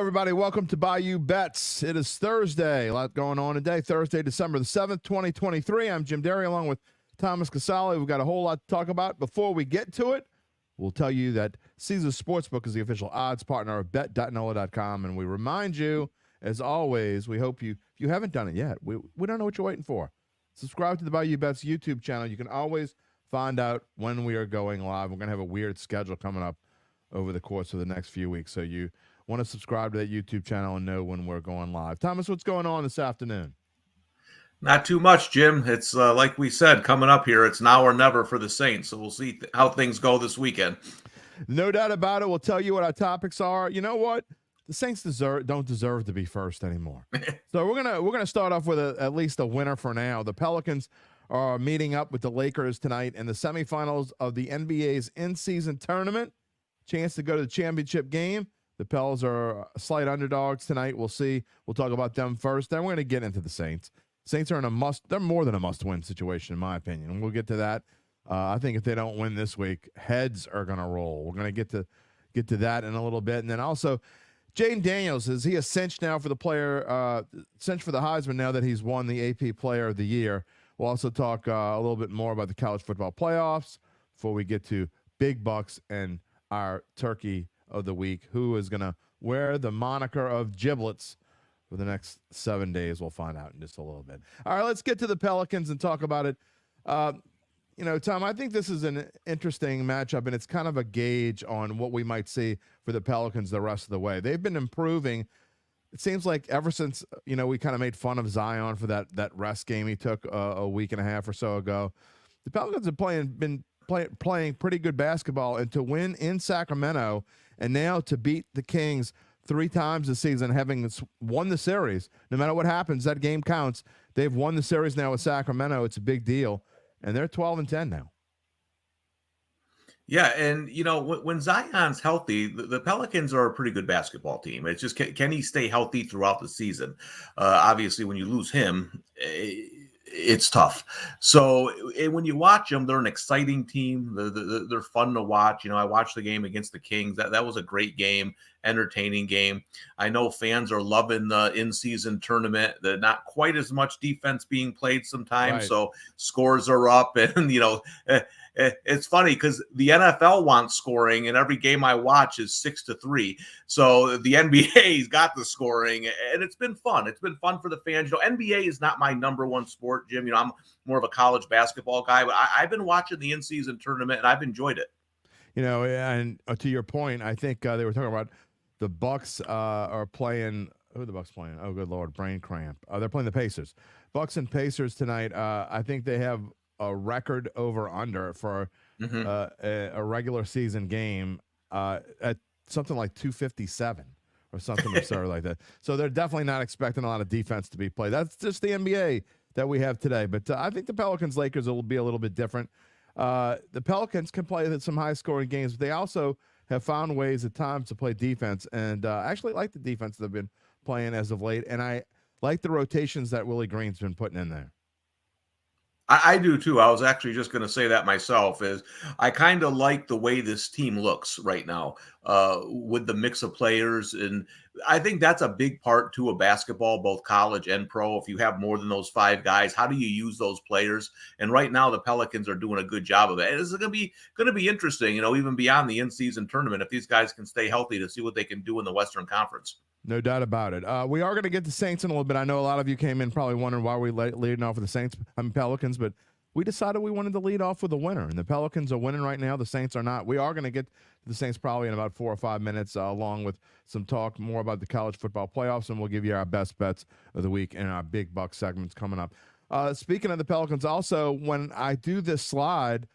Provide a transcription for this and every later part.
everybody. Welcome to Bayou Bets. It is Thursday. A lot going on today. Thursday, December the 7th, 2023. I'm Jim Derry along with Thomas Casale. We've got a whole lot to talk about. Before we get to it, we'll tell you that Caesars Sportsbook is the official odds partner of bet.NOLA.com. And we remind you, as always, we hope if you haven't done it yet, we don't know what you're waiting for. Subscribe to the Bayou Bets YouTube channel. You can always find out when we are going live. We're going to have a weird schedule coming up over the course of the next few weeks. So you want to subscribe to that YouTube channel and know when we're going live. Thomas, what's going on this afternoon? Not too much, Jim. It's like we said, coming up here, it's now or never for the Saints. So we'll see how things go this weekend. No doubt about it. We'll tell you what our topics are. You know what? The Saints don't deserve to be first anymore. So we're gonna start off with at least a winner for now. The Pelicans are meeting up with the Lakers tonight in the semifinals of the NBA's in-season tournament. Chance to go to the championship game. The Pels are slight underdogs tonight. We'll see. We'll talk about them first. Then we're going to get into the Saints. Saints are they're more than a must-win situation, in my opinion. And we'll get to that. I think if they don't win this week, heads are going to roll. We're going to get to that in a little bit. And then also, Jaden Daniels, is he a cinch now for the cinch for the Heisman now that he's won the AP Player of the Year? We'll also talk a little bit more about the college football playoffs before we get to big bucks and our turkey of the week, who is going to wear the moniker of giblets for the next 7 days. We'll find out in just a little bit. All right, let's get to the Pelicans and talk about it. Tom, I think this is an interesting matchup, and it's kind of a gauge on what we might see for the Pelicans the rest of the way. They've been improving. It seems like ever since, we kind of made fun of Zion for that rest game he took a week and a half or so ago. The Pelicans have been playing pretty good basketball, and to win in Sacramento and now to beat the Kings 3 times this season, having won the series, no matter what happens, that game counts. They've won the series now with Sacramento. It's a big deal, and they're 12-10 now. Yeah, and, when Zion's healthy, the Pelicans are a pretty good basketball team. It's just, can he stay healthy throughout the season? Obviously, when you lose him, it's tough. So when you watch them, they're an exciting team. They're fun to watch. I watched the game against the Kings. That was a great game, entertaining game. I know fans are loving the in-season tournament. There's not quite as much defense being played sometimes, right. So scores are up, and it's funny because the NFL wants scoring, and every game I watch is 6-3. So the NBA's got the scoring, and it's been fun. It's been fun for the fans. NBA is not my number one sport, Jim. I'm more of a college basketball guy, but I've been watching the in-season tournament, and I've enjoyed it. And to your point, I think they were talking about the Bucks are playing. Who are the Bucks playing? Oh, good Lord, brain cramp. They're playing the Pacers. Bucks and Pacers tonight. I think they have a record over-under for a regular season game at something like 257 or something absurd like that. So they're definitely not expecting a lot of defense to be played. That's just the NBA that we have today. But I think the Pelicans-Lakers will be a little bit different. The Pelicans can play some high-scoring games, but they also have found ways at times to play defense. And I actually like the defense they've been playing as of late, and I like the rotations that Willie Green's been putting in there. I do too. I was actually just going to say that myself. Is I kind of like the way this team looks right now with the mix of players, and I think that's a big part to a basketball, both college and pro. If you have more than those 5 guys, how do you use those players? And right now, the Pelicans are doing a good job of it. It's going to be interesting, even beyond the in-season tournament, if these guys can stay healthy, to see what they can do in the Western Conference. No doubt about it. We are going to get the Saints in a little bit. I know a lot of you came in probably wondering why we leading off with the Pelicans, but we decided we wanted to lead off with a winner, and the Pelicans are winning right now. The Saints are not. We are going to get to the Saints probably in about 4 or 5 minutes, along with some talk more about the college football playoffs, and we'll give you our best bets of the week and our big buck segments coming up. Speaking of the Pelicans, also, when I do this slide,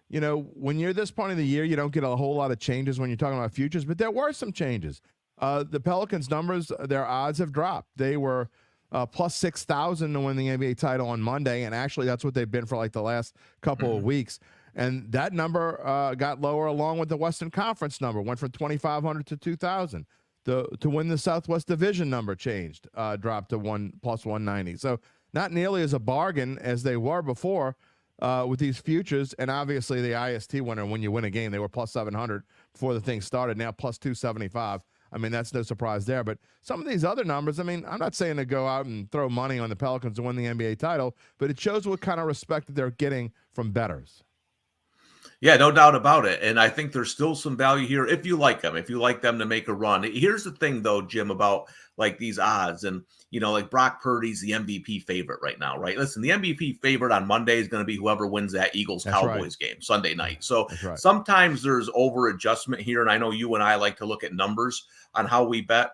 when you're this point of the year, you don't get a whole lot of changes when you're talking about futures, but there were some changes. The Pelicans' numbers, their odds have dropped. They were plus 6,000 to win the NBA title on Monday, and actually that's what they've been for like the last couple of weeks. And that number got lower along with the Western Conference number, went from 2,500 to 2,000. To win the Southwest Division number changed, dropped to plus 190. So not nearly as a bargain as they were before with these futures. And obviously the IST winner, when you win a game, they were plus 700 before the thing started, now plus 275. I mean, that's no surprise there. But some of these other numbers, I mean, I'm not saying to go out and throw money on the Pelicans to win the NBA title, but it shows what kind of respect that they're getting from bettors. Yeah, no doubt about it. And I think there's still some value here if you like them, to make a run. Here's the thing, though, Jim, about like these odds. And, like Brock Purdy's the MVP favorite right now, right? Listen, the MVP favorite on Monday is going to be whoever wins that Eagles-Cowboys game Sunday night. So sometimes there's over adjustment here. And I know you and I like to look at numbers on how we bet.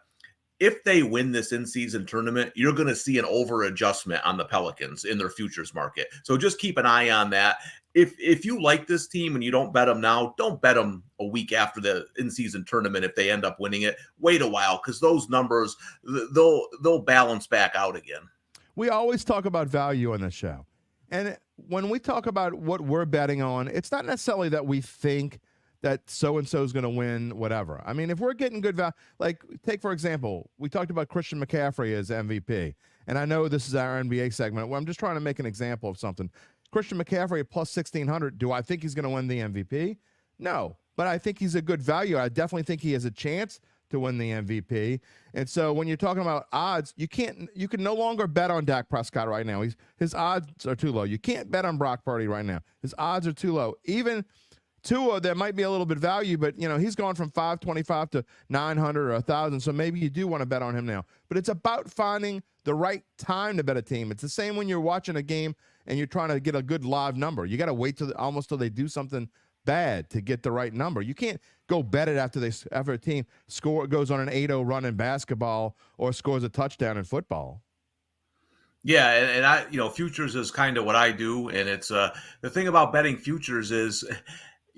If they win this in-season tournament, you're going to see an over adjustment on the Pelicans in their futures market. So just keep an eye on that. If you like this team and you don't bet them now, don't bet them a week after the in-season tournament if they end up winning it. Wait a while, because those numbers, they'll balance back out again. We always talk about value on this show. And when we talk about what we're betting on, it's not necessarily that we think that so-and-so is going to win whatever. I mean, if we're getting good value, like take, for example, we talked about Christian McCaffrey as MVP. And I know this is our NBA segment. Well, I'm just trying to make an example of something. Christian McCaffrey at plus 1,600. Do I think he's going to win the MVP? No, but I think he's a good value. I definitely think he has a chance to win the MVP. And so when you're talking about odds, you can no longer bet on Dak Prescott right now. His odds are too low. You can't bet on Brock Purdy right now. His odds are too low. Even Tua, there might be a little bit of value, but he's gone from 525 to 900 or 1,000. So maybe you do want to bet on him now. But it's about finding the right time to bet a team. It's the same when you're watching a game and you're trying to get a good live number. You got to wait almost till they do something bad to get the right number. You can't go bet it after a team goes on an 8-0 run in basketball or scores a touchdown in football. Yeah, and I, futures is kind of what I do, and it's the thing about betting futures is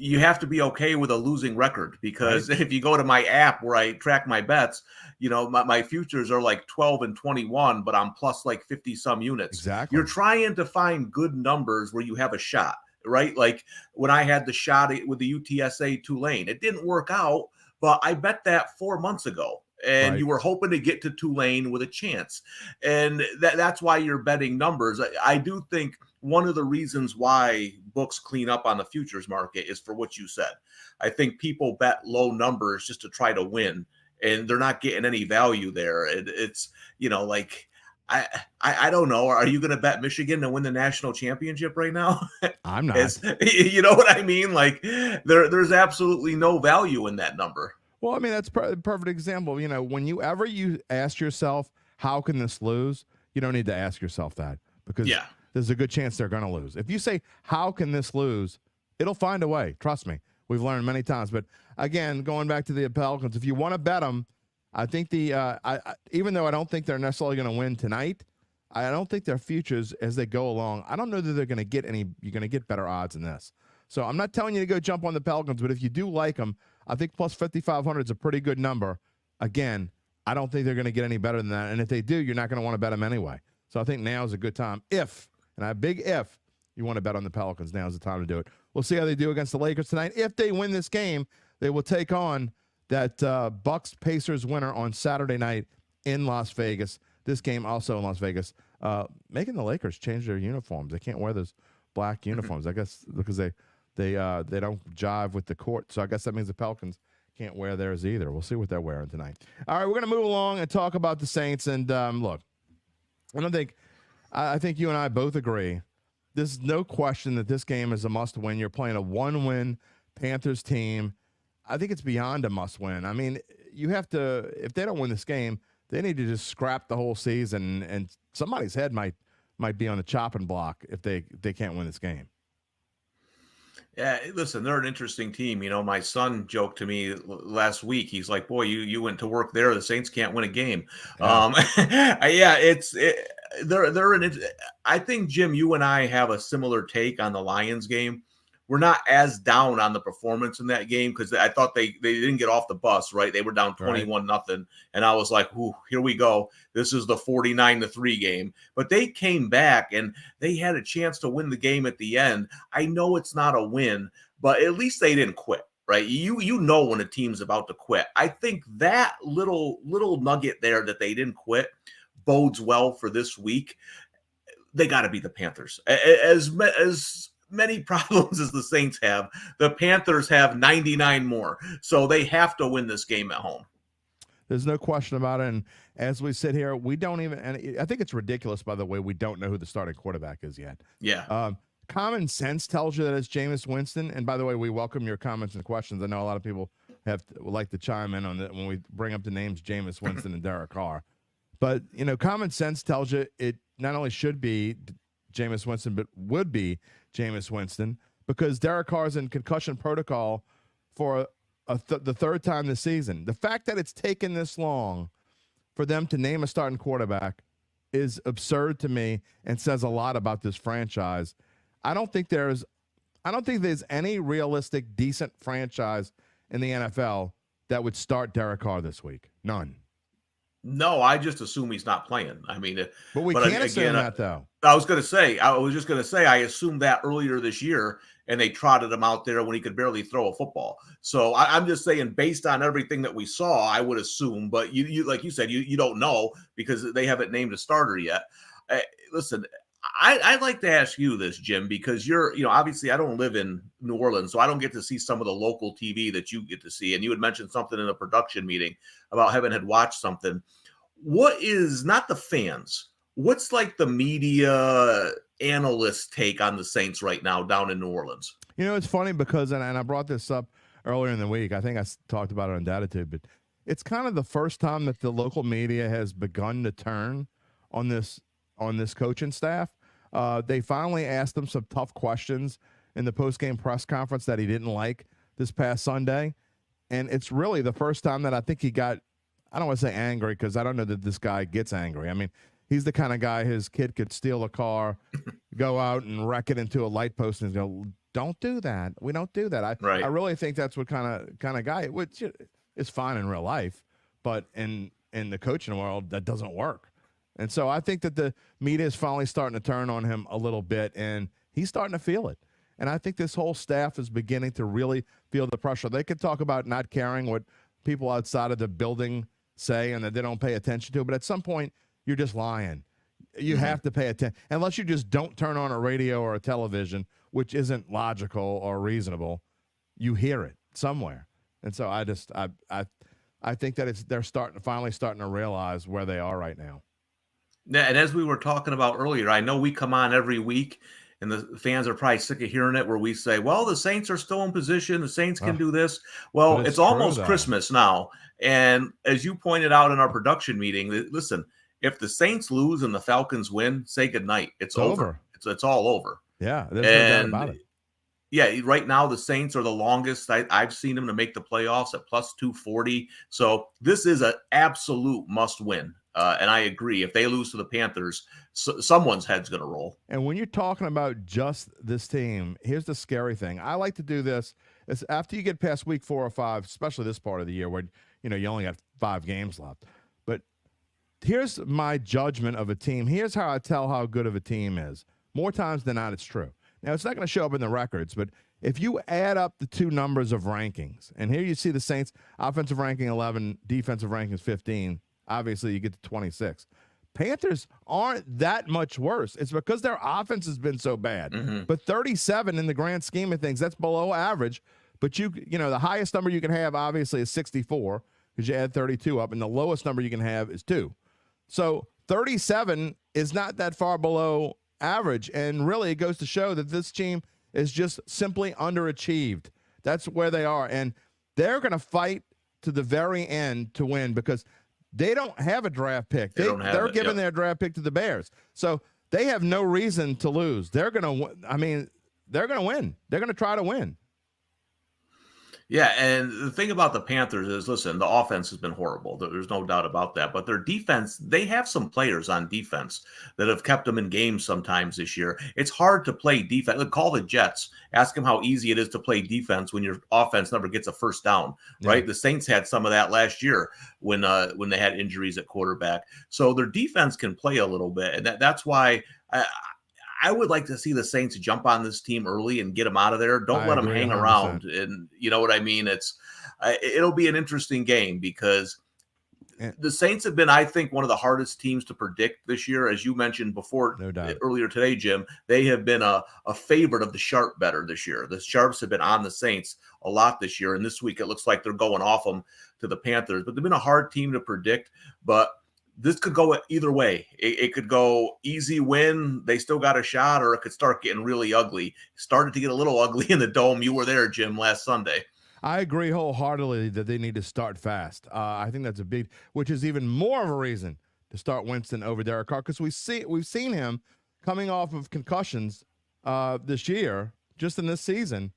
you have to be okay with a losing record, because if you go to my app where I track my bets, my futures are like 12-21, but I'm plus like 50 some units. Exactly. You're trying to find good numbers where you have a shot, right? Like when I had the shot with the UTSA Tulane, it didn't work out, but I bet that 4 months ago. And you were hoping to get to Tulane with a chance. And that's why you're betting numbers. I do think one of the reasons why books clean up on the futures market is for what you said. I think people bet low numbers just to try to win, and they're not getting any value there. It's, like, I don't know. Are you going to bet Michigan to win the national championship right now? I'm not. You know what I mean? Like, there's absolutely no value in that number. Well, I mean, that's a perfect example. Whenever you ask yourself, how can this lose? You don't need to ask yourself that, because there's a good chance they're going to lose. If you say, how can this lose? It'll find a way. Trust me. We've learned many times. But again, going back to the Pelicans, if you want to bet them, I think even though I don't think they're necessarily going to win tonight, I don't think their futures as they go along, I don't know that you're going to get better odds than this. So I'm not telling you to go jump on the Pelicans, but if you do like them, I think plus 5,500 is a pretty good number. Again, I don't think they're going to get any better than that. And if they do, you're not going to want to bet them anyway. So I think now is a good time. If you want to bet on the Pelicans, now is the time to do it. We'll see how they do against the Lakers tonight. If they win this game, they will take on that Bucks-Pacers winner on Saturday night in Las Vegas. This game also in Las Vegas, making the Lakers change their uniforms. They can't wear those black uniforms, I guess, because they don't jive with the court. So I guess that means the Pelicans can't wear theirs either. We'll see what they're wearing tonight. All right, we're going to move along and talk about the Saints. And look, I think you and I both agree. There's no question that this game is a must-win. You're playing a one-win Panthers team. I think it's beyond a must-win. I mean, you have to, if they don't win this game, they need to just scrap the whole season, and somebody's head might be on the chopping block if they can't win this game. Yeah, listen, they're an interesting team. My son joked to me last week. He's like, "Boy, you went to work there. The Saints can't win a game." Yeah. They're an. I think, Jim, you and I have a similar take on the Lions game. We're not as down on the performance in that game because I thought they didn't get off the bus, right? They were down 21-0. And I was like, ooh, here we go. This is the 49-3 game. But they came back and they had a chance to win the game at the end. I know it's not a win, but at least they didn't quit, right? You know when a team's about to quit. I think that little nugget there that they didn't quit bodes well for this week. They got to beat the Panthers. As many problems as the Saints have, the Panthers have 99 more. So they have to win this game at home. There's no question about it. And as we sit here, we don't even, and I think it's ridiculous, by the way, we don't know who the starting quarterback is yet. Yeah. Common sense tells you that it's Jameis Winston. And by the way, we welcome your comments and questions. I know a lot of people would like to chime in on that when we bring up the names Jameis Winston and Derek Carr. But, common sense tells you it not only should be Jameis Winston, but would be Jameis Winston, because Derek Carr is in concussion protocol for the third time this season. The fact that it's taken this long for them to name a starting quarterback is absurd to me and says a lot about this franchise. I don't think there's any realistic, decent franchise in the NFL that would start Derek Carr this week. None. No, I just assume he's not playing. I mean, but we can't assume that, though. I was just going to say, I assumed that earlier this year, and they trotted him out there when he could barely throw a football. So I'm just saying, based on everything that we saw, I would assume. But you like you said, you don't know because they haven't named a starter yet. Listen, I'd like to ask you this, Jim, because obviously I don't live in New Orleans, so I don't get to see some of the local TV that you get to see. And you had mentioned something in a production meeting about having had watched something. What is, not the fans, what's like the media analyst take on the Saints right now down in New Orleans? It's funny because, and I brought this up earlier in the week, I think I talked about it on Datitude, but it's kind of the first time that the local media has begun to turn on this coaching staff. They finally asked him some tough questions in the post-game press conference that he didn't like this past Sunday. And it's really the first time that I think he got, I don't want to say angry because I don't know that this guy gets angry. I mean, he's the kind of guy, his kid could steal a car, go out and wreck it into a light post and go, don't do that. We don't do that. I really think that's what kind of guy, which is fine in real life, but in the coaching world, that doesn't work. And so I think that the media is finally starting to turn on him a little bit, and he's starting to feel it. And I think this whole staff is beginning to really feel the pressure. They could talk about not caring what people outside of the building say and that they don't pay attention to, but at some point, you're just lying. You have to pay attention. Unless you just don't turn on a radio or a television, which isn't logical or reasonable, you hear it somewhere. And so I think that they're finally starting to realize where they are right now. And as we were talking about earlier, I know we come on every week and the fans are probably sick of hearing it where we say, well, the Saints are still in position. The Saints can do this. Well, it's almost Christmas now. And as you pointed out in our production meeting, listen, if the Saints lose and the Falcons win, say goodnight. It's over. It's all over. Yeah, there's no doubt about it. Yeah, right now the Saints are the longest I've seen them to make the playoffs at plus 240. So this is an absolute must win. And I agree. If they lose to the Panthers, someone's head's going to roll. And when you're talking about just this team, here's the scary thing. I like to do this is after you get past week 4 or 5, especially this part of the year where you only got 5 games left. But here's my judgment of a team. Here's how I tell how good of a team is. More times than not, it's true. Now, it's not going to show up in the records, but if you add up the two numbers of rankings, and here you see the Saints offensive ranking 11, defensive ranking 15, obviously you get to 26. Panthers aren't that much worse. It's because their offense has been so bad. Mm-hmm. But 37 in the grand scheme of things, that's below average. But the highest number you can have obviously is 64 because you add 32 up, and the lowest number you can have is 2. So 37 is not that far below average, and really it goes to show that this team is just simply underachieved. That's where they are, and they're going to fight to the very end to win because they don't have a draft pick. They're giving their draft pick to the Bears, so they have no reason to lose. They're going to win. They're going to try to win. Yeah, and the thing about the Panthers is, listen, the offense has been horrible. There's no doubt about that. But their defense, they have some players on defense that have kept them in games sometimes this year. It's hard to play defense. Look, call the Jets. Ask them how easy it is to play defense when your offense never gets a first down, right? Yeah. The Saints had some of that last year when they had injuries at quarterback. So their defense can play a little bit, and that's why I would like to see the Saints jump on this team early and get them out of there. Don't let them hang 100%. Around. And you know what I mean? It'll be an interesting game because the Saints have been, I think, one of the hardest teams to predict this year. As you mentioned before, earlier today, Jim, they have been a favorite of the sharp better this year. The sharps have been on the Saints a lot this year. And this week, it looks like they're going off them to the Panthers, but they've been a hard team to predict. But this could go either way. It could go easy win, they still got a shot, or it could start getting really ugly. Started to get a little ugly in the Dome. You were there, Jim, last Sunday. I agree wholeheartedly that they need to start fast. I think that's a big, which is even more of a reason to start Winston over Derek Carr, because we've seen him coming off of concussions this year, just in this season.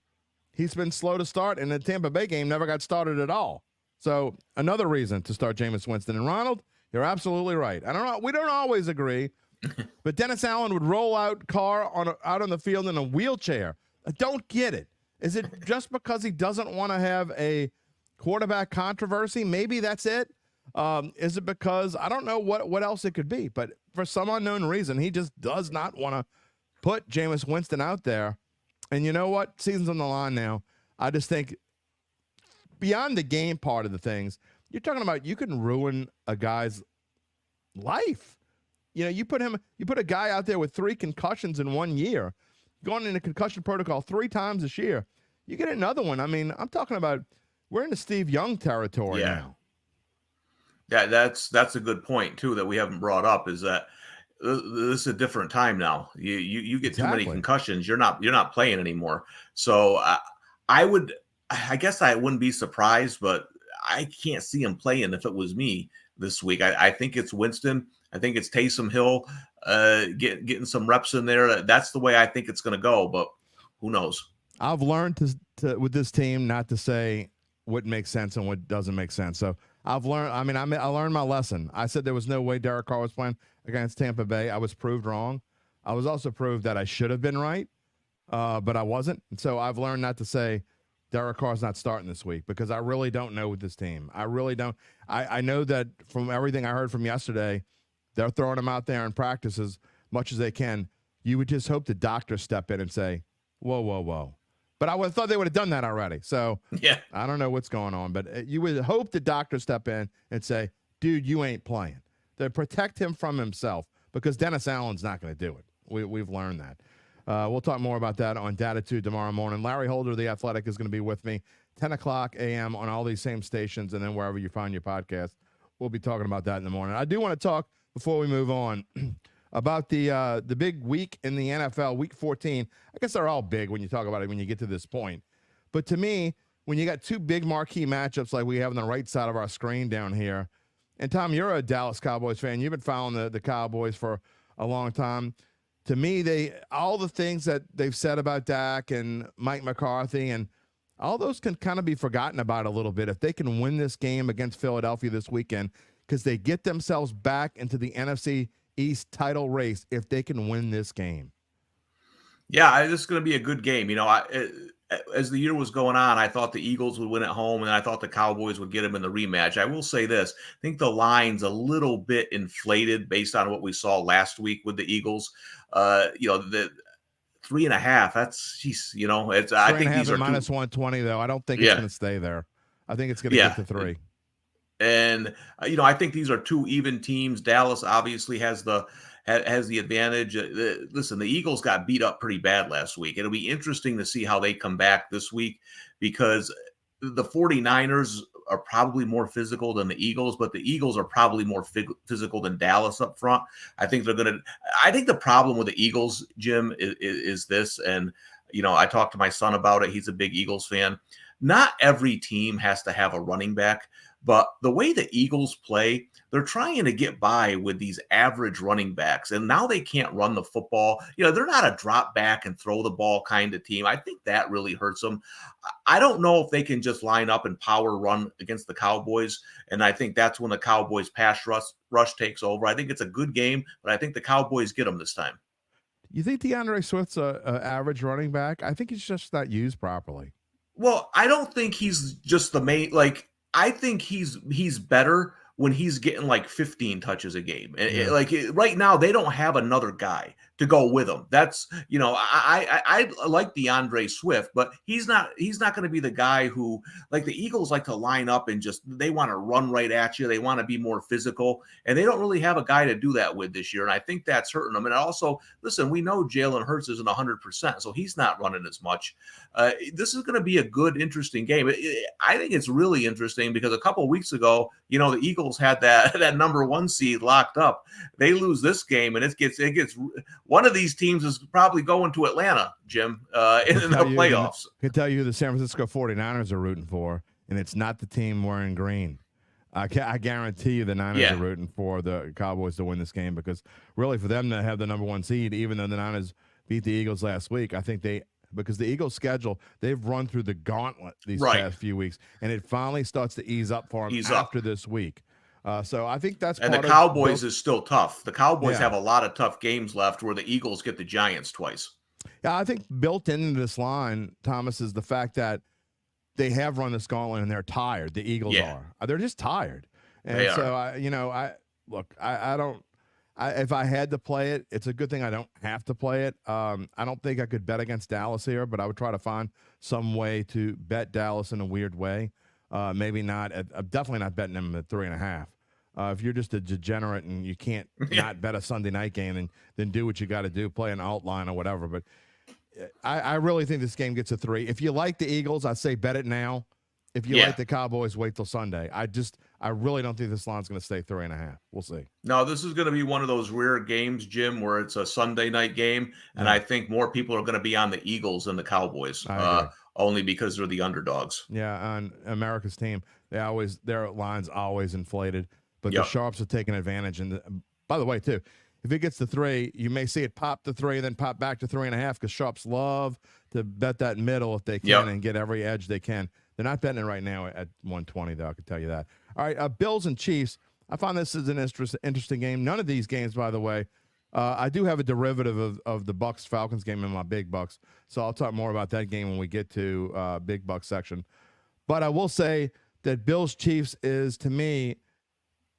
He's been slow to start, and the Tampa Bay game never got started at all. So another reason to start Jameis Winston. And Ronald, you're absolutely right. I don't know. We don't always agree, but Dennis Allen would roll out Carr out on the field in a wheelchair. I don't get it. Is it just because he doesn't want to have a quarterback controversy? Maybe that's it. Is it because I don't know what else it could be, but for some unknown reason, he just does not want to put Jameis Winston out there. And you know what? Season's on the line now. I just think beyond the game part of the things, you're talking about you can ruin a guy's life. You know, you put a guy out there with 3 concussions in 1 year, going into concussion protocol 3 times this year. You get another one. I mean, I'm talking about we're in the Steve Young territory now. Yeah, that's a good point too that we haven't brought up, is that this is a different time now. You get too many concussions, you're not playing anymore. So I guess I wouldn't be surprised, but I can't see him playing if it was me this week. I think it's Winston. I think it's Taysom Hill getting some reps in there. That's the way I think it's going to go, but who knows? I've learned to with this team not to say what makes sense and what doesn't make sense. So I've learned. I mean, I learned my lesson. I said there was no way Derek Carr was playing against Tampa Bay. I was proved wrong. I was also proved that I should have been right, but I wasn't. And so I've learned not to say Derek Carr's not starting this week, because I really don't know with this team. I really don't. I know that from everything I heard from yesterday, they're throwing him out there in practice as much as they can. You would just hope the doctors step in and say, whoa, whoa, whoa. But I would have thought they would have done that already. So yeah, I don't know what's going on. But you would hope the doctors step in and say, dude, you ain't playing. They protect him from himself, because Dennis Allen's not going to do it. We've learned that. We'll talk more about that on Datitude tomorrow morning. Larry Holder, The Athletic, is going to be with me 10 o'clock a.m. on all these same stations, and then wherever you find your podcast. We'll be talking about that in the morning. I do want to talk, before we move on, about the big week in the NFL, Week 14. I guess they're all big when you talk about it when you get to this point. But to me, when you got 2 big marquee matchups like we have on the right side of our screen down here, and Tom, you're a Dallas Cowboys fan. You've been following the Cowboys for a long time. To me, all the things that they've said about Dak and Mike McCarthy, and all those can kind of be forgotten about a little bit if they can win this game against Philadelphia this weekend, because they get themselves back into the NFC East title race if they can win this game. Yeah, this is going to be a good game. You know, as the year was going on, I thought the Eagles would win at home, and I thought the Cowboys would get them in the rematch. I will say this. I think the line's a little bit inflated based on what we saw last week with the Eagles. You know, the 3.5, that's, geez, you know, it's, I think these are minus 120, though. I don't think it's going to stay there. I think it's going to get to 3. And, you know, I think these are 2 even teams. Dallas obviously has the advantage. Listen, the Eagles got beat up pretty bad last week. It'll be interesting to see how they come back this week, because the 49ers are probably more physical than the Eagles, but the Eagles are probably more physical than Dallas up front. I think the problem with the Eagles, Jim, is this, and, you know, I talked to my son about it. He's a big Eagles fan. Not every team has to have a running back, but the way the Eagles play, they're trying to get by with these average running backs, and now they can't run the football. You know, they're not a drop back and throw the ball kind of team. I think that really hurts them. I don't know if they can just line up and power run against the Cowboys, and I think that's when the Cowboys pass rush takes over. I think it's a good game, but I think the Cowboys get them this time. You think DeAndre Swift's an average running back? I think he's just not used properly. Well, I don't think he's just the main, like, I think he's better when he's getting like 15 touches a game. And right now, they don't have another guy to go with him. That's, I like DeAndre Swift, but he's not going to be the guy who, like, the Eagles like to line up and just, they want to run right at you. They want to be more physical, and they don't really have a guy to do that with this year. And I think that's hurting them. And also, listen, we know Jalen Hurts isn't 100%, so he's not running as much. This is going to be a good, interesting game. I think it's really interesting because a couple of weeks ago, the Eagles had that number 1 seed locked up. They lose this game, and it gets one of these teams is probably going to Atlanta, Jim, in the playoffs. I can tell you who the San Francisco 49ers are rooting for, and it's not the team wearing green. I guarantee you the Niners are rooting for the Cowboys to win this game, because really for them to have the number 1 seed, even though the Niners beat the Eagles last week, I think because the Eagles' schedule, they've run through the gauntlet these past few weeks, and it finally starts to ease up for them after this week. So I think that's and the Cowboys is still tough. The Cowboys have a lot of tough games left, where the Eagles get the Giants twice. Yeah, I think built into this line, Thomas, is the fact that they have run this gauntlet and they're tired. The Eagles are. They're just tired. And they so are. I don't. If I had to play it, it's a good thing I don't have to play it. I don't think I could bet against Dallas here, but I would try to find some way to bet Dallas in a weird way. Maybe not. I'm definitely not betting them at 3.5. If you're just a degenerate and you can't not bet a Sunday night game, then do what you got to do, play an alt line or whatever. But I really think this game gets a 3. If you like the Eagles, I say bet it now. If you like the Cowboys, wait till Sunday. I really don't think this line's going to stay 3.5. We'll see. No, this is going to be one of those rare games, Jim, where it's a Sunday night game, and I think more people are going to be on the Eagles than the Cowboys, only because they're the underdogs. Yeah, on America's team, their line's always inflated, but the Sharps are taking advantage. And by the way, too, if it gets to 3, you may see it pop to 3, then pop back to 3.5, because Sharps love to bet that middle if they can and get every edge they can. They're not betting it right now at 120, though. I can tell you that. All right, Bills and Chiefs. I find this is an interesting game. None of these games, by the way, I do have a derivative of the Bucks-Falcons game in my big bucks, so I'll talk more about that game when we get to big bucks section. But I will say that Bills-Chiefs is, to me,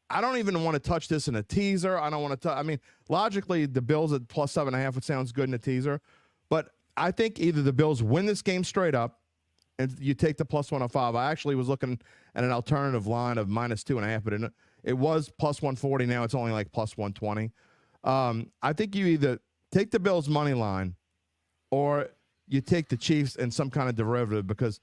I don't even want to touch this in a teaser. I don't want to I mean, logically, the Bills at plus 7.5, it sounds good in a teaser. But I think either the Bills win this game straight up, and you take the plus 105. I actually was looking at an alternative line of minus 2.5, but it was plus 140. Now it's only like plus 120. I think you either take the Bills money line or you take the Chiefs in some kind of derivative, because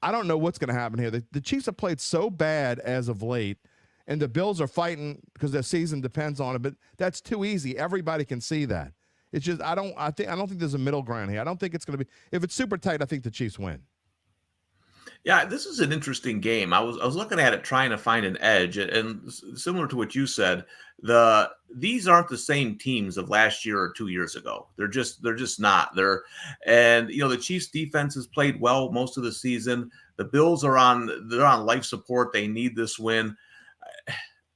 I don't know what's going to happen here. The Chiefs have played so bad as of late, and the Bills are fighting because their season depends on it, but that's too easy. Everybody can see that. It's just I don't think there's a middle ground here. I don't think it's going to be, if it's super tight, I think the Chiefs win. Yeah, this is an interesting game. I was looking at it, trying to find an edge, and similar to what you said, these aren't the same teams of last year or 2 years ago. They're just not. The Chiefs defense has played well most of the season. The Bills they're on life support. They need this win.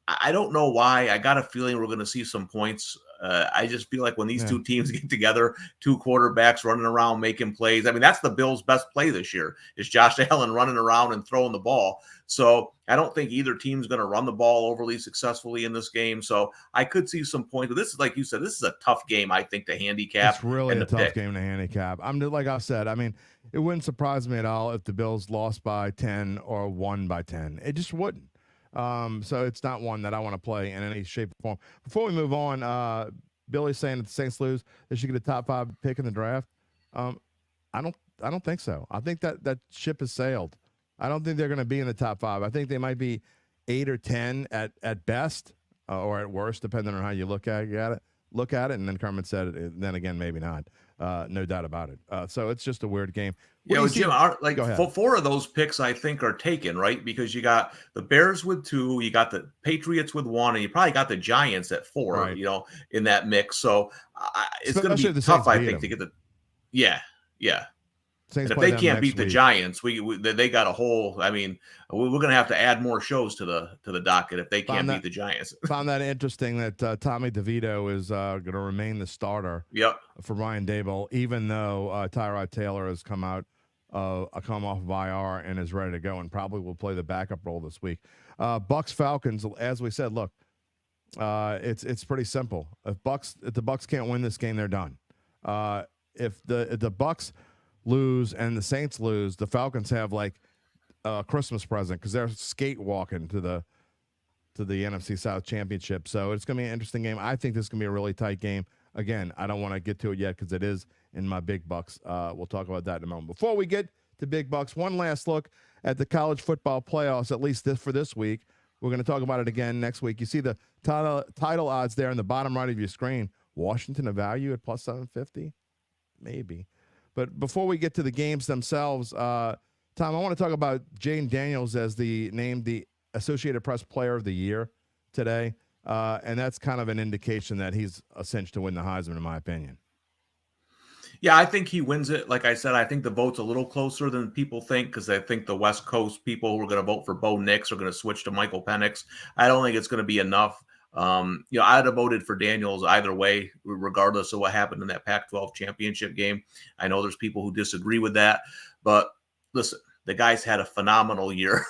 I don't know why. I got a feeling we're going to see some points. I just feel like when these two teams get together, two quarterbacks running around making plays. I mean, that's the Bills' best play this year, is Josh Allen running around and throwing the ball. So I don't think either team's going to run the ball overly successfully in this game. So I could see some points. But this is, like you said, this is a tough game, I think, to handicap. It's really a tough game to handicap. Like I said, I mean, it wouldn't surprise me at all if the Bills lost by 10 or won by 10. It just wouldn't. So it's not one that I want to play in any shape or form. Before we move on, Billy's saying that the Saints lose, they should get a top 5 pick in the draft. I don't think so. I think that ship has sailed. I don't think they're going to be in the top 5. I think they might be 8 or 10 at best, or at worst, depending on how you look at it. And then Kermit said, then again, maybe not. No doubt about it. So it's just a weird game. Jim, four of those picks, I think, are taken, right? Because you got the Bears with 2, you got the Patriots with 1, and you probably got the Giants at 4, right, in that mix. So it's going to be tough, I think, to get the – yeah. And if they can't beat the Giants, they got a whole. I mean, we're going to have to add more shows to the docket if they can't beat the Giants. Found that interesting that Tommy DeVito is going to remain the starter. For Ryan Daboll, even though Tyrod Taylor has come off of IR and is ready to go, and probably will play the backup role this week. Bucks Falcons, as we said, look, It's pretty simple. If the Bucks can't win this game, they're done. If the Bucks lose and the Saints lose, the Falcons have like a Christmas present because they're skate walking to the NFC South Championship. So it's going to be an interesting game. I think this is going to be a really tight game. Again, I don't want to get to it yet because it is in my big bucks. We'll talk about that in a moment. Before we get to big bucks, one last look at the college football playoffs, at least for this week. We're going to talk about it again next week. You see the title odds there in the bottom right of your screen. Washington a value at plus 750? Maybe. But before we get to the games themselves, Tom, I want to talk about Jayden Daniels as named the Associated Press Player of the Year today. And that's kind of an indication that he's a cinch to win the Heisman, in my opinion. Yeah, I think he wins it. Like I said, I think the vote's a little closer than people think because I think the West Coast people who are going to vote for Bo Nix are going to switch to Michael Penix. I don't think it's going to be enough. I'd have voted for Daniels either way, regardless of what happened in that Pac-12 championship game. I know there's people who disagree with that, but listen, the guy's had a phenomenal year.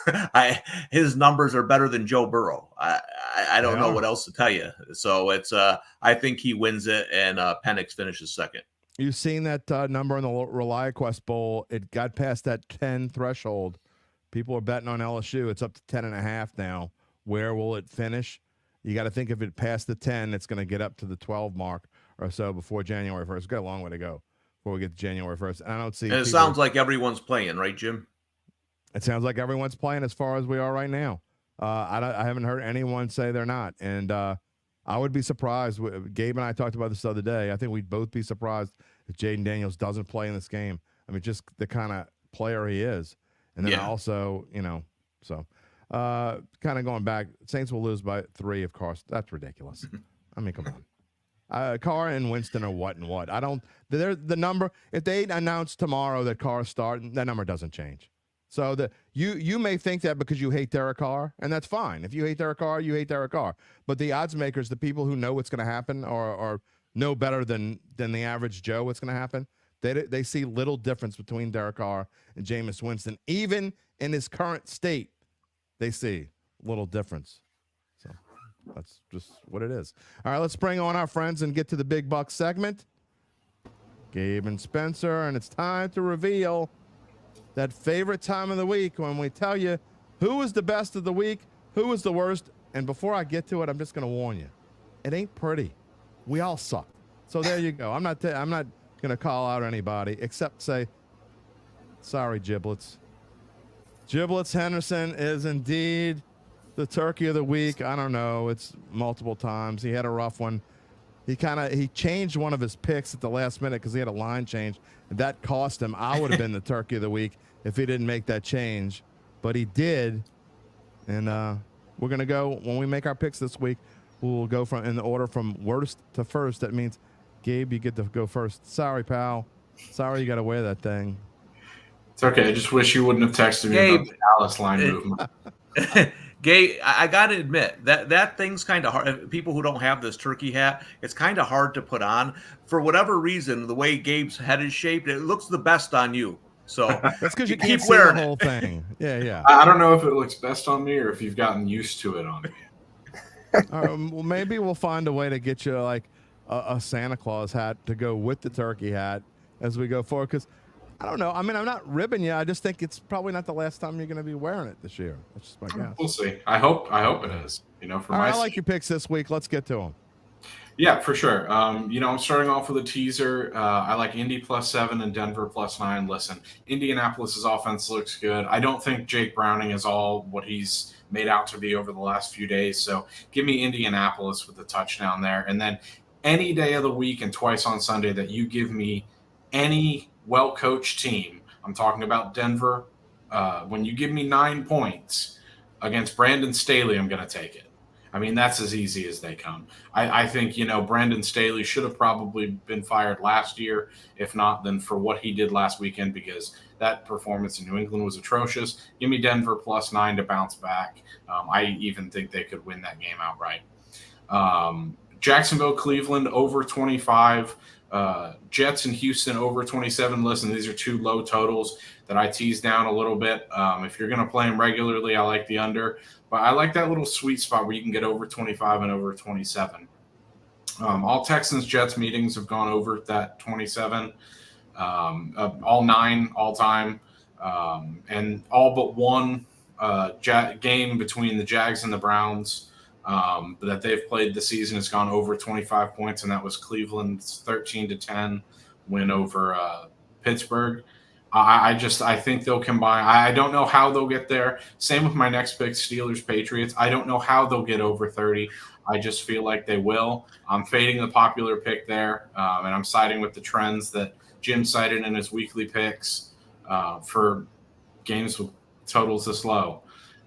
His numbers are better than Joe Burrow. I don't know what else to tell you. So it's I think he wins it, and Penix finishes second. You've seen that number in the ReliaQuest Bowl. It got past that 10 threshold. People are betting on LSU. It's up to 10.5 now. Where will it finish? You got to think if it passed the 10, it's going to get up to the 12 mark or so before January 1st. It's got a long way to go before we get to January 1st. And I don't see. And it sounds like everyone's playing, right, Jim? It sounds like everyone's playing as far as we are right now. I haven't heard anyone say they're not. And I would be surprised. Gabe and I talked about this the other day. I think we'd both be surprised if Jayden Daniels doesn't play in this game. I mean, just the kind of player he is. And then also, so kind of going back, Saints will lose by 3, of course. That's ridiculous. I mean, come on. Carr and Winston are what and what. They're the number. If they announce tomorrow that Carr's starting, that number doesn't change. So you may think that because you hate Derek Carr, and that's fine. If you hate Derek Carr, you hate Derek Carr. But the odds makers, the people who know what's going to happen or know better than the average Joe what's going to happen, they see little difference between Derek Carr and Jameis Winston. Even in his current state, they see little difference. So that's just what it is. All right, let's bring on our friends and get to the Big Bucks segment. Gabe and Spencer, and it's time to reveal that favorite time of the week when we tell you who was the best of the week, who was the worst. And before I get to it, I'm just going to warn you. It ain't pretty. We all suck. So there you go. I'm not going to call out anybody except say, sorry, Giblets. Giblets Henderson is indeed the turkey of the week. I don't know. It's multiple times. He had a rough one. He changed one of his picks at the last minute because he had a line change. That cost him. I would have been the turkey of the week if he didn't make that change, but he did. And we're going to go, when we make our picks this week, we'll go in the order from worst to first. That means, Gabe, you get to go first. Sorry, pal. Sorry you got to wear that thing. It's okay. I just wish you wouldn't have texted me about the Alice line movement. Gabe, I got to admit that thing's kind of hard. People who don't have this turkey hat, it's kind of hard to put on. For whatever reason, the way Gabe's head is shaped, it looks the best on you. So that's because you keep can't wearing see the whole thing. Yeah. I don't know if it looks best on me or if you've gotten used to it on me. Well, maybe we'll find a way to get you like a Santa Claus hat to go with the turkey hat as we go forward. Because I don't know. I mean, I'm not ribbing you. I just think it's probably not the last time you're going to be wearing it this year. That's just my guess. We'll see. I hope it is. For I like your picks this week. Let's get to them. Yeah, for sure. I'm starting off with a teaser. I like Indy +7 and Denver +9. Listen, Indianapolis's offense looks good. I don't think Jake Browning is all what he's made out to be over the last few days. So give me Indianapolis with the touchdown there. And then any day of the week and twice on Sunday that you give me any well-coached team, I'm talking about Denver, when you give me 9 points against Brandon Staley, I'm going to take it. I mean, that's as easy as they come. I think, Brandon Staley should have probably been fired last year. If not, then for what he did last weekend, because that performance in New England was atrocious. Give me Denver +9 to bounce back. I even think they could win that game outright. Jacksonville, Cleveland over 25. Jets and Houston over 27. Listen, these are two low totals that I tease down a little bit. If you're going to play them regularly, I like the under. But I like that little sweet spot where you can get over 25 and over 27. All Texans-Jets meetings have gone over that 27. All 9 all-time. And all but one game between the Jags and the Browns that they've played this season has gone over 25 points, and that was Cleveland's 13-10 win over Pittsburgh. I think they'll combine. I don't know how they'll get there. Same with my next pick, Steelers-Patriots. I don't know how they'll get over 30. I just feel like they will. I'm fading the popular pick there, and I'm siding with the trends that Jim cited in his weekly picks for games with totals this low.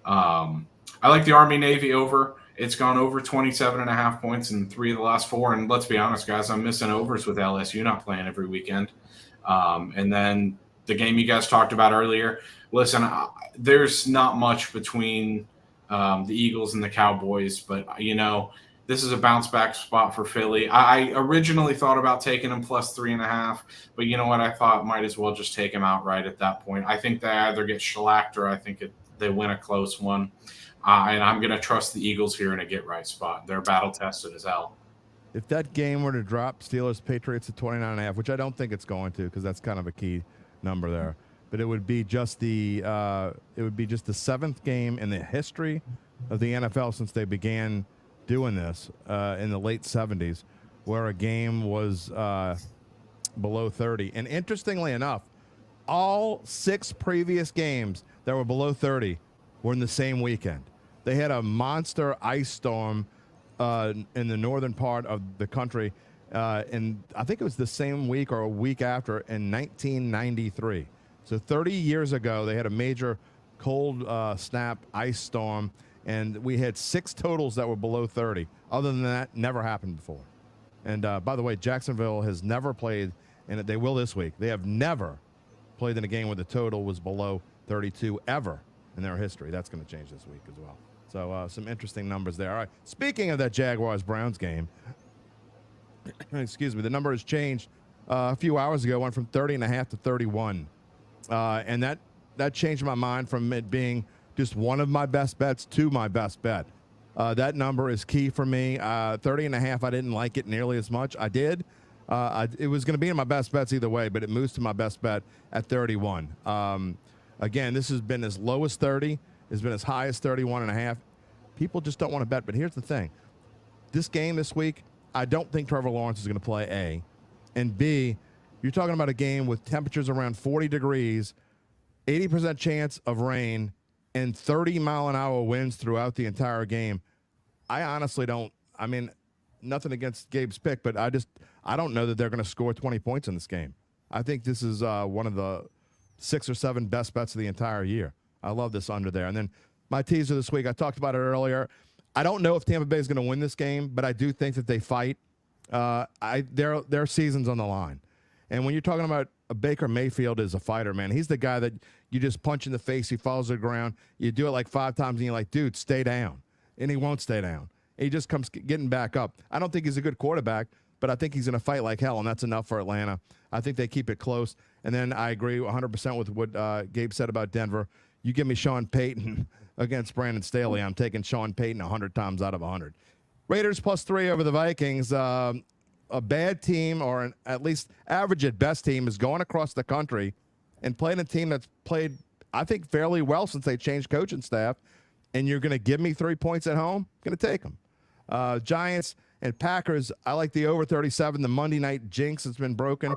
I like the Army-Navy over. It's gone over 27.5 points in 3 of the last 4. And let's be honest, guys, I'm missing overs with LSU not playing every weekend. And then the game you guys talked about earlier, listen, there's not much between the Eagles and the Cowboys, but, this is a bounce back spot for Philly. I originally thought about taking them plus 3.5, but you know what? I thought might as well just take them outright at that point. I think they either get shellacked or I think they win a close one. And I'm going to trust the Eagles here in a get-right spot. They're battle-tested as hell. If that game were to drop Steelers-Patriots at 29.5, which I don't think it's going to because that's kind of a key number there, but it would be just the 7th game in the history of the NFL since they began doing this in the late 70s where a game was below 30. And interestingly enough, all 6 previous games that were below 30 were in the same weekend. They had a monster ice storm in the northern part of the country, and I think it was the same week or a week after in 1993. So 30 years ago, they had a major cold snap ice storm, and we had 6 totals that were below 30. Other than that, never happened before. And by the way, Jacksonville has never played, and they will this week. They have never played in a game where the total was below 32 ever in their history. That's going to change this week as well. So some interesting numbers there. All right. Speaking of that Jaguars-Browns game, excuse me, the number has changed a few hours ago. Went from 30.5 to 31. And that changed my mind from it being just one of my best bets to my best bet. That number is key for me. 30.5, I didn't like it nearly as much. I did. It was going to be in my best bets either way, but it moves to my best bet at 31. Again, this has been as low as 30. It's been as high as 31.5. People just don't want to bet. But here's the thing. This game this week, I don't think Trevor Lawrence is going to play, A. And B, you're talking about a game with temperatures around 40 degrees, 80% chance of rain, and 30-mile-an-hour winds throughout the entire game. I honestly don't. I mean, nothing against Gabe's pick, but I don't know that they're going to score 20 points in this game. I think this is one of the 6 or 7 best bets of the entire year. I love this under there. And then my teaser this week, I talked about it earlier. I don't know if Tampa Bay is going to win this game, but I do think that they fight. Their season's on the line. And when you're talking about Baker Mayfield is a fighter, man, he's the guy that you just punch in the face. He falls to the ground. You do it like 5 times, and you're like, dude, stay down. And he won't stay down. He just comes getting back up. I don't think he's a good quarterback, but I think he's going to fight like hell, and that's enough for Atlanta. I think they keep it close. And then I agree 100% with what Gabe said about Denver. You give me Sean Payton against Brandon Staley, I'm taking Sean Payton 100 times out of 100. Raiders +3 over the Vikings. A bad team, or at least average at best team, is going across the country and playing a team that's played, I think, fairly well since they changed coaching staff, and you're going to give me 3 points at home? I'm going to take them. Giants and Packers, I like the over 37. The Monday night jinx has been broken.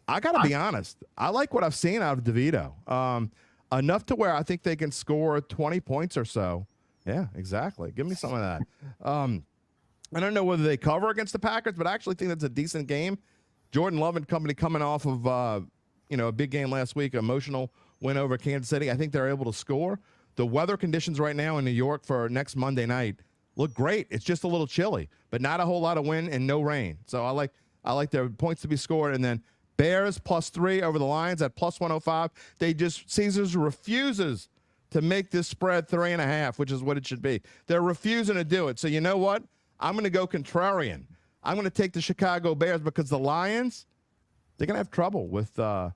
I got to be honest. I like what I've seen out of DeVito. Enough to where I think they can score 20 points or so. Yeah, exactly. Give me some of that. I don't know whether they cover against the Packers, but I actually think that's a decent game. Jordan Love and company coming off of a big game last week, emotional win over Kansas City. I think they're able to score. The weather conditions right now in New York for next Monday night look great. It's just a little chilly, but not a whole lot of wind and no rain. So I like their points to be scored. And then Bears +3 over the Lions at +105. Caesars refuses to make this spread 3.5, which is what it should be. They're refusing to do it. So you know what? I'm going to go contrarian. I'm going to take the Chicago Bears because the Lions, they're going to have trouble with the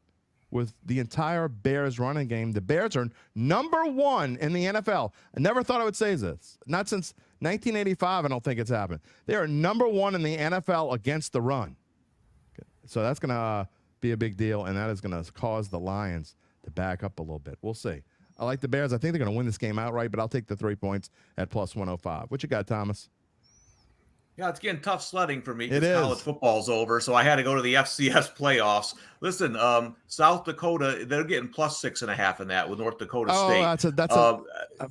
entire Bears running game. The Bears are number 1 in the NFL. I never thought I would say this. Not since 1985, I don't think it's happened. They are number 1 in the NFL against the run. So that's going to be a big deal, and that is going to cause the Lions to back up a little bit. We'll see. I like the Bears. I think they're going to win this game outright, but I'll take the 3 points at plus 105. What you got, Thomas? Yeah, it's getting tough sledding for me It because is. college football's over, so I had to go to the FCS playoffs. Listen, South Dakota, they're getting plus 6.5 in that with North Dakota State.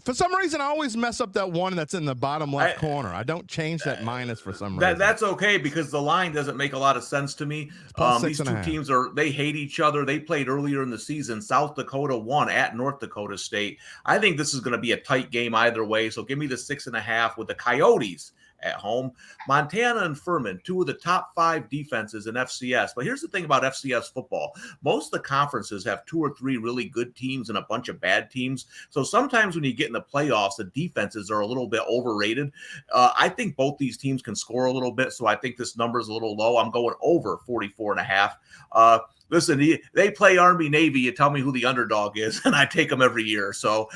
For some reason, I always mess up that one that's in the bottom left corner. I don't change that minus for some reason. That's okay because the line doesn't make a lot of sense to me. These two teams they hate each other. They played earlier in the season. South Dakota won at North Dakota State. I think this is going to be a tight game either way, so give me the 6.5 with the Coyotes at home. Montana and Furman, 2 of the top 5 defenses in FCS. But here's the thing about FCS football. Most of the conferences have 2 or 3 really good teams and a bunch of bad teams. So sometimes when you get in the playoffs, the defenses are a little bit overrated. I think both these teams can score a little bit, so I think this number is a little low. I'm going over 44.5. Listen, they play Army-Navy. You tell me who the underdog is, and I take them every year. So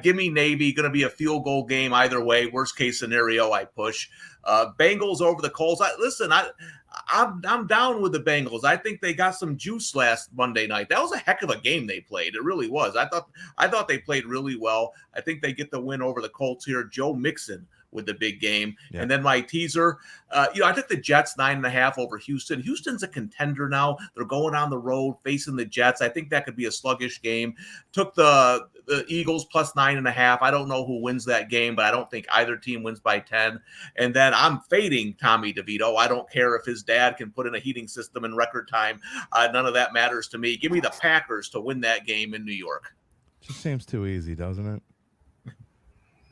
give me Navy. Going to be a field goal game either way. Worst case scenario, I push. Bengals over the Colts. I'm down with the Bengals. I think they got some juice last Monday night. That was a heck of a game they played. It really was. I thought they played really well. I think they get the win over the Colts here. Joe Mixon with the big game. Yeah. And then my teaser, I took the Jets 9.5 over Houston. Houston's a contender now. They're going on the road facing the Jets. I think that could be a sluggish game. Took the Eagles plus 9.5. I don't know who wins that game, but I don't think either team wins by 10. And then I'm fading Tommy DeVito. I don't care if his dad can put in a heating system in record time. None of that matters to me. Give me the Packers to win that game in New York. Just seems too easy, doesn't it?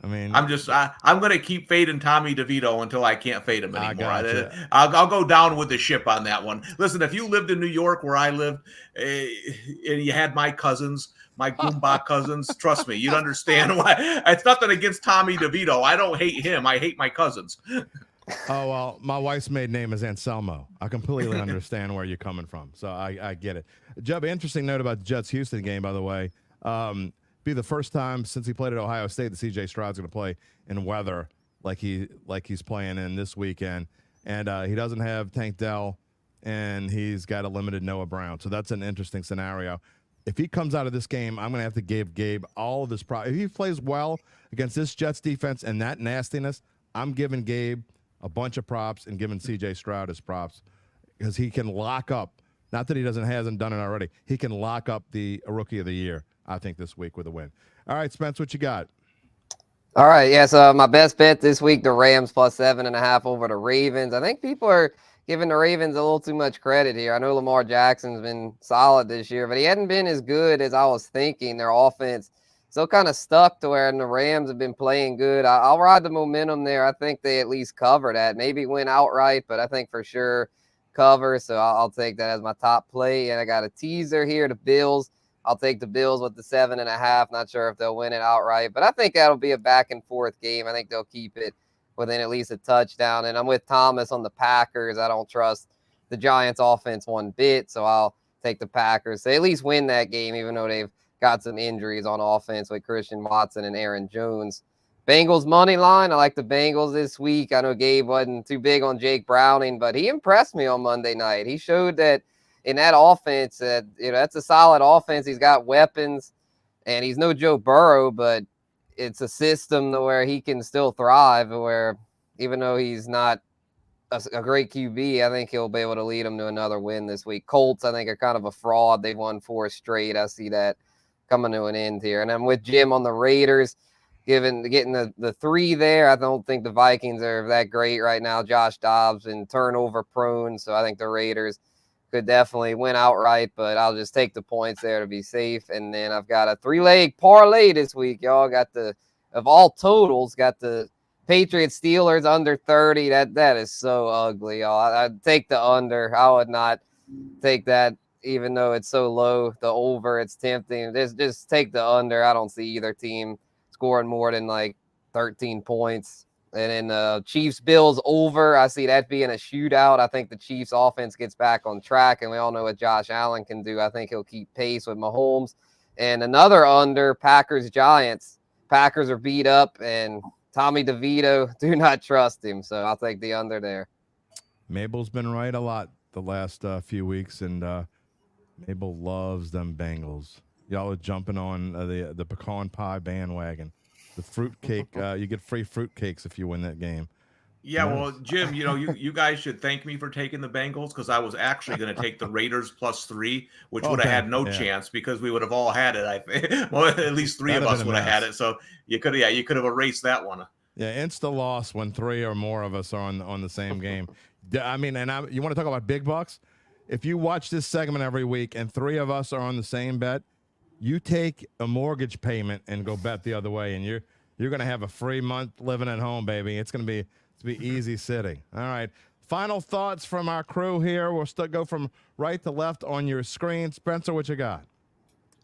I mean, I'm going to keep fading Tommy DeVito until I can't fade him anymore. I'll go down with the ship on that one. Listen, if you lived in New York where I lived and you had my cousins, my Goomba cousins, trust me, you'd understand why. It's nothing against Tommy DeVito. I don't hate him. I hate my cousins. Oh, well, my wife's maiden name is Anselmo. I completely understand where you're coming from. So I get it. Jeb, interesting note about the Jets-Houston game, by the way. Be the first time since he played at Ohio State that C.J. Stroud's going to play in weather like he's playing in this weekend. And he doesn't have Tank Dell, and he's got a limited Noah Brown. So that's an interesting scenario. If he comes out of this game, I'm going to have to give Gabe all of his props. If he plays well against this Jets defense and that nastiness, I'm giving Gabe a bunch of props and giving C.J. Stroud his props because he can lock up. Not that he hasn't done it already. He can lock up the Rookie of the Year, I think, this week with a win. All right, Spence, what you got? All right, yeah, so my best bet this week, the Rams plus 7.5 over the Ravens. I think people are giving the Ravens a little too much credit here. I know Lamar Jackson's been solid this year, but he hadn't been as good as I was thinking. Their offense still kind of stuck to where the Rams have been playing good. I'll ride the momentum there. I think they at least cover that. Maybe win outright, but I think for sure cover, so I'll take that as my top play. And I got a teaser here, the Bills. I'll take the Bills with the 7.5. Not sure if they'll win it outright, but I think that'll be a back and forth game. I think they'll keep it within at least a touchdown. And I'm with Thomas on the Packers. I don't trust the Giants offense one bit, so I'll take the Packers. They at least win that game, even though they've got some injuries on offense with Christian Watson and Aaron Jones. Bengals money line. I like the Bengals this week. I know Gabe wasn't too big on Jake Browning, but he impressed me on Monday night. He showed that in that offense, that's a solid offense. He's got weapons, and he's no Joe Burrow, but it's a system to where he can still thrive, where even though he's not a great QB, I think he'll be able to lead them to another win this week. Colts, I think, are kind of a fraud. They've won 4 straight. I see that coming to an end here. And I'm with Jim on the Raiders. Getting the 3 there, I don't think the Vikings are that great right now. Josh Dobbs and turnover prone, so I think the Raiders could definitely win outright, but I'll just take the points there to be safe. And then I've got a 3-leg parlay this week. Y'all got of all totals, got the Patriots Steelers under 30. That is so ugly, y'all. I'd take the under. I would not take that, even though it's so low. The over, it's tempting. Just take the under. I don't see either team scoring more than like 13 points. And then Chiefs-Bills over. I see that being a shootout. I think the Chiefs offense gets back on track, and we all know what Josh Allen can do. I think he'll keep pace with Mahomes. And another under, Packers-Giants. Packers are beat up, and Tommy DeVito, do not trust him. So I'll take the under there. Mabel's been right a lot the last few weeks, and Mabel loves them Bengals. Y'all are jumping on the pecan pie bandwagon. The fruitcake, you get free fruitcakes if you win that game. Yeah, Nice. well, Jim, you guys should thank me for taking the Bengals, because I was actually going to take the Raiders +3, which would have had no chance, because we would have all had it. I think, well, at least three of us would have had it. So you could have erased that one. Yeah, insta loss when 3 or more of us are on the same game. I mean, you want to talk about big bucks? If you watch this segment every week and 3 of us are on the same bet, you take a mortgage payment and go bet the other way, and you're going to have a free month living at home, baby. It's going to be easy sitting. All right. Final thoughts from our crew here. We'll still go from right to left on your screen. Spencer, what you got?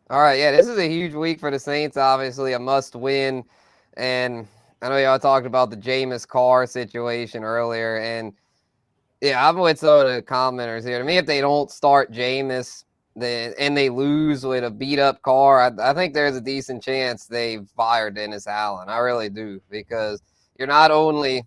All right, yeah, this is a huge week for the Saints. Obviously, a must-win, and I know y'all talked about the Jameis Carr situation earlier, and yeah, I'm with some of the commenters here. To me, if they don't start Jameis and they lose with a beat-up Carr, I think there's a decent chance they fire Dennis Allen. I really do, because you're not only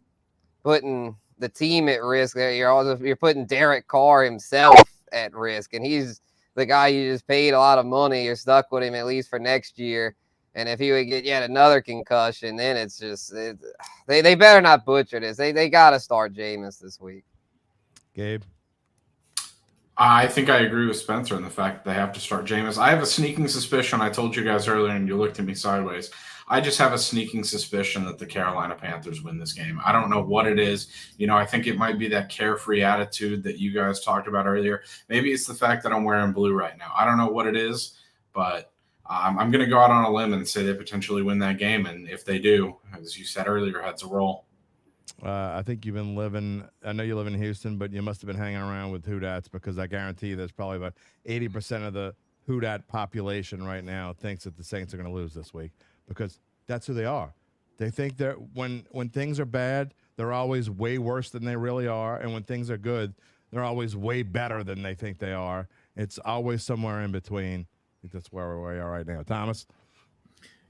putting the team at risk, you're putting Derek Carr himself at risk, and he's the guy you just paid a lot of money. You're stuck with him at least for next year. And if he would get yet another concussion, then it's just they better not butcher this. They got to start Jameis this week. Gabe? I think I agree with Spencer in the fact that they have to start Jameis. I have a sneaking suspicion. I told you guys earlier, and you looked at me sideways. I just have a sneaking suspicion that the Carolina Panthers win this game. I don't know what it is. I think it might be that carefree attitude that you guys talked about earlier. Maybe it's the fact that I'm wearing blue right now. I don't know what it is, but I'm going to go out on a limb and say they potentially win that game. And if they do, as you said earlier, heads a roll. I think you've been living – I know you live in Houston, but you must have been hanging around with Houdats, because I guarantee you there's probably about 80% of the Houdat population right now thinks that the Saints are going to lose this week, because that's who they are. They think that when things are bad, they're always way worse than they really are, and when things are good, they're always way better than they think they are. It's always somewhere in between. I think that's where we are right now. Thomas?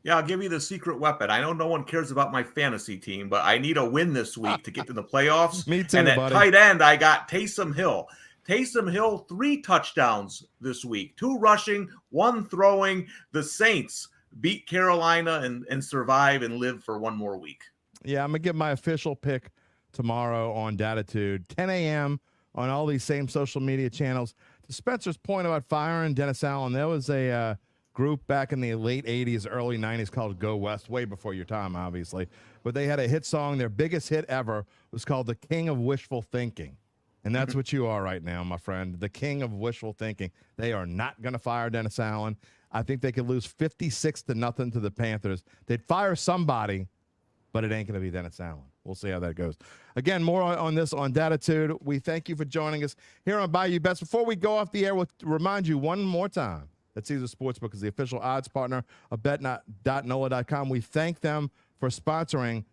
Yeah, I'll give you the secret weapon. I know no one cares about my fantasy team, but I need a win this week to get to the playoffs. Me too, and at buddy. tight end, I got Taysom Hill. Taysom Hill, 3 touchdowns this week, 2 rushing, 1 throwing. The Saints beat Carolina and survive and live for one more week. Yeah, I'm going to get my official pick tomorrow on Datitude, 10 a.m. on all these same social media channels. To Spencer's point about firing Dennis Allen, there was a group back in the late 80s, early 90s called Go West, way before your time, obviously. But they had a hit song. Their biggest hit ever was called The King of Wishful Thinking. And that's what you are right now, my friend, the king of wishful thinking. They are not going to fire Dennis Allen. I think they could lose 56-0 to the Panthers. They'd fire somebody, but it ain't going to be Dennis Allen. We'll see how that goes. Again, more on this on Datitude. We thank you for joining us here on Bayou Bets. Before we go off the air, we'll remind you one more time that Caesar Sportsbook is the official odds partner of bet.NOLA.com. We thank them for sponsoring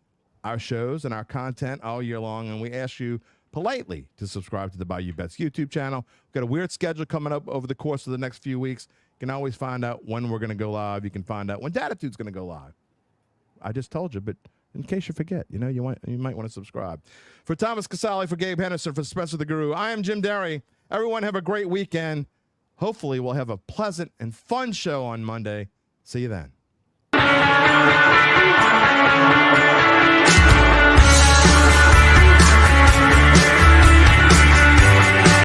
our shows and our content all year long, and we ask you politely to subscribe to the Bayou Bets YouTube channel. We've got a weird schedule coming up over the course of the next few weeks. You can always find out when we're going to go live. You can find out when Datitude's going to go live. I just told you, but in case you forget, you might want to subscribe. For Thomas Casale, for Gabe Henderson, for Spencer the Guru, I am Jim Derry. Everyone have a great weekend. Hopefully we'll have a pleasant and fun show on Monday. See you then.